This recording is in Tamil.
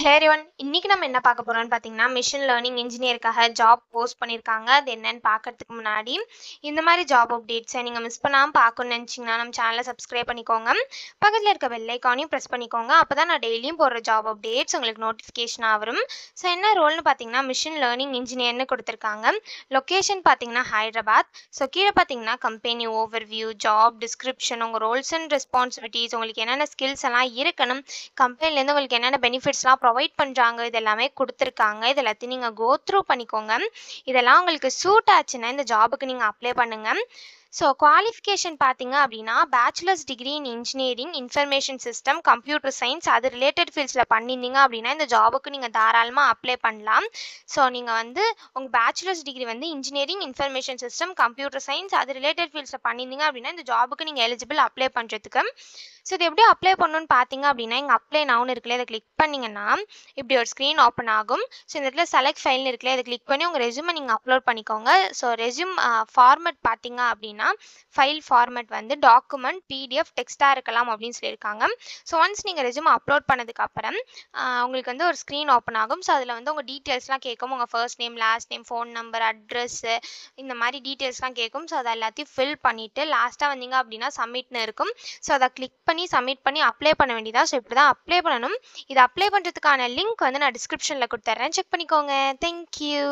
Hello everyone. இன்னைக்கு நம்ம என்ன பார்க்க போறோம்னு பார்த்தீங்கன்னா, மிஷின் லேர்னிங் இன்ஜினியருக்காக ஜாப் போஸ்ட் பண்ணியிருக்காங்க. அது என்னன்னு பார்க்கறதுக்கு முன்னாடி, இந்த மாதிரி ஜாப் அப்டேட்ஸை நீங்கள் மிஸ் பண்ணாமல் பார்க்கணும்னு நினச்சிங்கன்னா, நம்ம சேனலை சப்ஸ்கிரைப் பண்ணிக்கோங்க. பக்கத்தில் இருக்க பெல் ஐக்கானையும் ப்ரெஸ் பண்ணிக்கோங்க. அப்போ தான் நான் டெய்லியும் போடுற ஜாப் அப்டேட்ஸ் உங்களுக்கு நோட்டிஃபிகேஷனாக வரும். ஸோ என்ன ரோல்னு பார்த்தீங்கன்னா, மிஷின் லேர்னிங் இன்ஜினியர்னு கொடுத்துருக்காங்க. லொக்கேஷன் பார்த்தீங்கன்னா ஹைதராபாத். ஸோ கீழே பார்த்தீங்கன்னா கம்பெனி ஓவர்வியூ, ஜாப் டிஸ்கிரிப்ஷன், உங்கள் ரோல்ஸ் அண்ட் ரெஸ்பான்சிபிலிட்டிஸ், உங்களுக்கு என்னென்ன ஸ்கில்ஸ் எல்லாம் இருக்கணும், கம்பெனிலேருந்து உங்களுக்கு என்னென்ன பெனிஃபிட்ஸ்லாம் ப்ரொவைட் பண்ணுறாங்க, இது எல்லாமே கொடுத்துருக்காங்க. இது எல்லாத்தையும் நீங்கள் கோ த்ரூ பண்ணிக்கோங்க. இதெல்லாம் உங்களுக்கு சூட் ஆச்சுன்னா இந்த ஜாபுக்கு நீங்கள் அப்ளை பண்ணுங்கள். ஸோ குவாலிஃபிகேஷன் பார்த்தீங்க அப்படின்னா, bachelors degree in engineering, information system, computer science, அது ரிலேட்டட் ஃபீல்ட்ஸில் பண்ணியிருந்தீங்க அப்படின்னா இந்த ஜாபுக்கு நீங்கள் தாராளமாக அப்ளை பண்ணலாம். ஸோ நீங்கள் வந்து உங்கள் பேச்சுலர்ஸ் டிகிரி வந்து engineering, information system, computer science, அது ரிலேட்டட் ஃபீல்ட்ஸில் பண்ணியிருந்தீங்க அப்படின்னா இந்த ஜாபுக்கு நீங்கள் எலிஜிபிள் அப்ளை பண்ணுறதுக்கு. ஸோ இது எப்படி அப்ளை பண்ணணும்னு பார்த்தீங்க அப்படின்னா, இங்கே அப்ளை நவுன்னு இருக்குல்ல, இதை கிளிக் பண்ணிங்கன்னா இப்படி ஒரு ஸ்க்ரீன் ஓப்பன் ஆகும். ஸோ இந்த இடத்துல செலக்ட் ஃபைல்னு இருக்குல்ல, இதை கிளிக் பண்ணி உங்கள் ரெஸ்யூமை நீங்கள் அப்லோட் பண்ணிக்கோங்க. ஸோ ரெஸ்யூம் ஃபார்மேட் பார்த்தீங்க அப்படின்னா, ஃபைல் ஃபார்மேட் வந்து டாக்குமெண்ட், பிடிஎஃப், டெக்ஸ்ட்டாக இருக்கலாம் அப்படின்னு சொல்லியிருக்காங்க. ஸோ ஒன்ஸ் நீங்கள் ரெஸ்யூமை அப்லோட் பண்ணதுக்கப்புறம் உங்களுக்கு வந்து ஒரு ஸ்க்ரீன் ஓப்பன் ஆகும். ஸோ அதில் வந்து உங்கள் டீட்டெயில்ஸ்லாம் கேட்கும். உங்கள் first name, last name, phone number, address, இந்த மாதிரி டீட்டெயில்ஸ்லாம் கேட்கும். ஸோ அதை எல்லாத்தையும் ஃபில் பண்ணிவிட்டு லாஸ்ட்டாக வந்தீங்க அப்படின்னா சப்மிட்னு இருக்கும். ஸோ அதை கிளிக் பண்ணி சப்மிட் பண்ணி அப்ளை பண்ண வேண்டியதா. ஸோ இப்படி தான் அப்ளை பண்ணணும். இதை அப்ளை பண்ணுறதுக்கான லிங்க் வந்து நான் டிஸ்கிரிப்ஷனில் கொடுத்துட்றேன். செக் பண்ணிக்கோங்க. தேங்க்யூ.